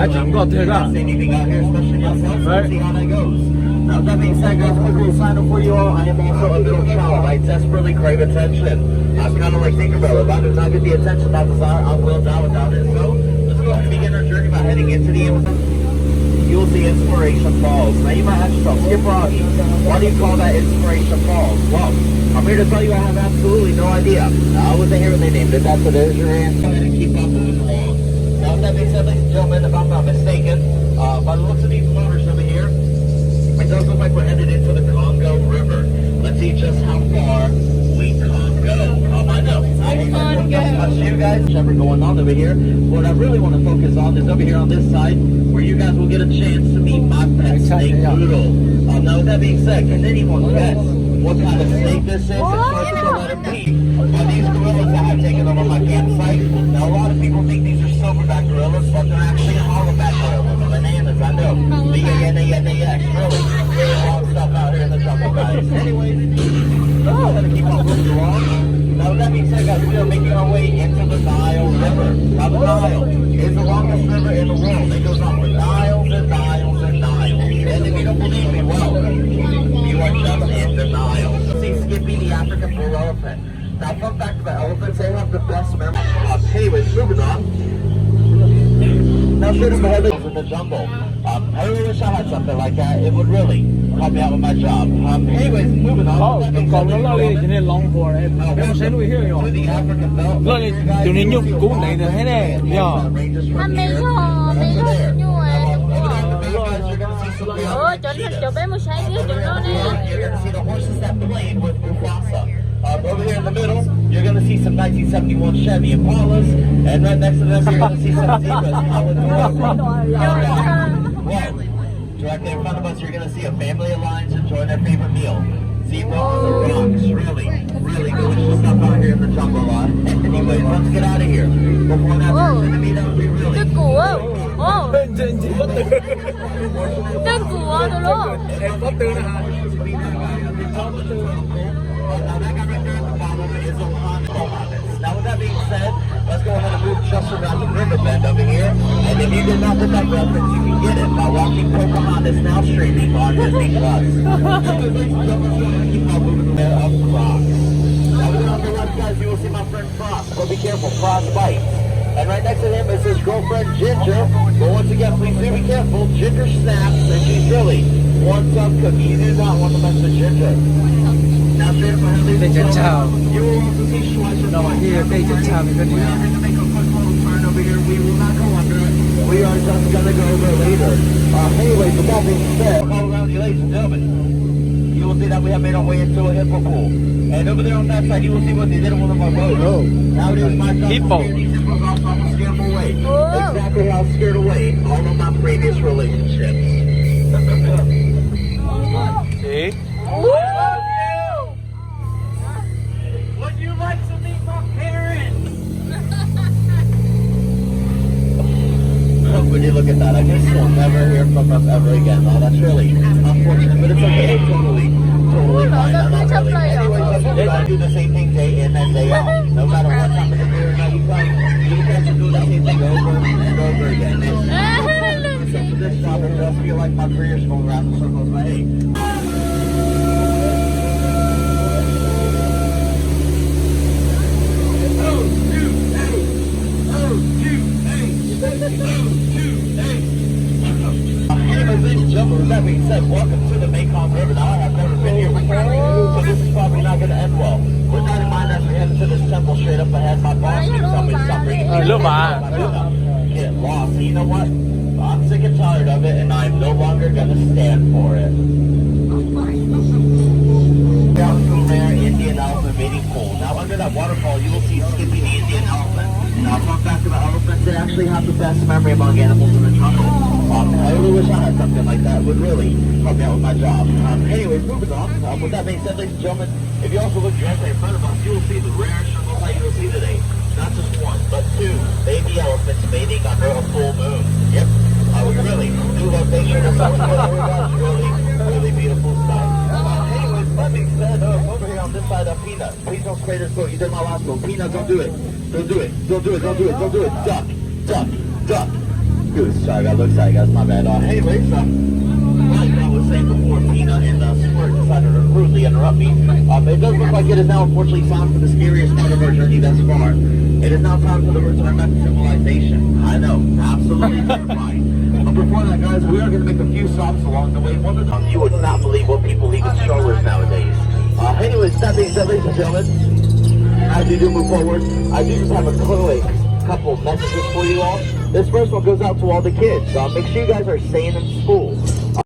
整個睇啦。 anything out here, especially myself, so Right. we'll see how that goes. Now, with that being said, guys, quick little sign up for you all. I am also a little child. I desperately crave attention. I'm kind of like Tinkerbell. If I do not get the attention I desire, I will die without it. So, let's go ahead and begin our journey by heading into the Amazon. You will see Inspiration Falls. Now, you might ask yourself, Skip Rocky, why do you call that Inspiration Falls? Well, I'm here to tell you I have absolutely no idea. I wasn't here when they named it that, so there's your answer. Go ahead and keep on moving along. Now, with that being said, ladies and gentlemen, if I'm not mistaken, by the looks of these waters over here, it does look like we're headed into the Congo River. Let's see just how far we can go. I know. I ain't gonna focus much you guys. Whatever going on over here. What I really want to focus on is over here on this side, where you guys will get a chance to meet my pet snake poodle. Now, with that being said, can anyone guess what kind of snake this is? It's supposed to let it be. These gorillas that have taken over my campsite. Now, a lot of people think these are silverback gorillas, but they're actually hollowback gorillas. Bananas, I know. B-A-N-A-N-A-X, really. Really long stuff out here in the jungle, guys. Anyways, let's go ahead and keep on moving along. Now, with that being said, guys, we are making our way into the Nile River. Now, the Nile is the longest river in the world. It goes on for miles and miles and miles. And if you don't believe me, well, you are just in denial. See Skippy, the African bull elephant. Now, fun fact about elephants, they have the best memory. Anyways, moving on. Now, shooting my head in the jungle. I really wish I had something like that. It would really help me out with my job. Anyways, moving on. Còn nó lo đi, cho nên long for em. Em sẽ nuôi hiêu rồi. To the African belt. Lo đi, tụi này nhục cũng này thế này. Nhờ. 还没有，没有牛哎，哦，就俾冇使啲就咯咧。 You're going to see the horses that played with Mufasa. Over here in the middle, you're going to see some 1971 Chevy Impalas, and right next to them, you're going to see some zebras. Directly in front of us, you're going to see a family of lions enjoying their favorite meal. Zebra on the rocks. Really, really delicious stuff out here in the jungle lot. Anyways, let's get out of here. Before that, we're going to meet up. We really... Cái cua, oh, cái cua đó luôn. Em có tư nè hả? Now, with that being said, let's go ahead and move just around the river bend over here. And if you did not get that reference, you can get it by watching Pocahontas, now streaming on Disney+. Keep on moving there up Frost. Now, we're on the left, guys, you will see my friend Frost. But be careful, Frost bites. And right next to him is his girlfriend, Ginger. But once again, please do be careful. Ginger snaps, and she's really one tough cookie. You do not want to mess with Ginger. Now, straight up ahead, ladies and gentlemen, you will also see Schweitzer. Đâu mà kia đây chân chào mình cái gì? Over here, we will not go under it. We are just gonna go over later. Anyways, with that being said, all around you, ladies and gentlemen, you will see that we have made our way into a hippo pool. And over there on that side, you will see what they did on one of our boats. Oh. Now it is my job Hippo. to scare these hippos off, so I'm gonna scare them away. Oh. Exactly how I scared away all of my previous relationships. See? Would you like to meet my parents? When you look at that, I guess you'll never hear from us ever again. Now, that's really unfortunate, but it's okay. Totally fine. I'm not really. Anyways, I do the same thing day in and day out. No matter what time of the year or night you come, you guys are doing the same thing over and over again. Except for this job, it does feel like my career's going around in circles, but hey. Anyways, ladies and gentlemen, with that being said, welcome to the Mekong River. Now, I have never been here before, so this is probably not going to end well. With that in mind, as we head into this temple straight up ahead, my boss keeps telling me to stop bringing Look, man. get lost. And you know what? I'm sick and tired of it, and I'm no longer going to stand for it. Down to a rare Indian elephant mating pool. Now, under that waterfall, you will see Skippy the Indian elephant. Now, fun fact about elephants, they actually have the best memory among animals in the jungle. I really wish I had something like that. It would really help me out with my job. Anyways, moving on. With that being said, ladies and gentlemen, if you also look directly in front of us, you will see the rarest jungle sight you will see today. Not just one, but two baby elephants mating under a full moon. Yep. We really do location. It's really beautiful stuff. Anyways, that being said, over here on this side of Peanut. Please don't spray this boat. You did my last boat. Peanut, don't do it. Don't do it. Don't do it. Don't do it. Don't do it. Duck. Duck. Duck. Goose, sorry, that looks like that's my bad. Hey, Lisa. Like I was saying before, Tina and Squirt decided to rudely interrupt me. It does look like it is now unfortunately time for the scariest part of our journey thus far. It is now time for the return back to civilization. I know, absolutely terrifying. But before that, guys, we are going to make a few stops along the way. One of them, you would not believe what people leave as strollers nowadays. Anyways, that being said, ladies and gentlemen, as we do move forward, I do just have a quick couple messages for you all. This first one goes out to all the kids. Make sure you guys are staying in school.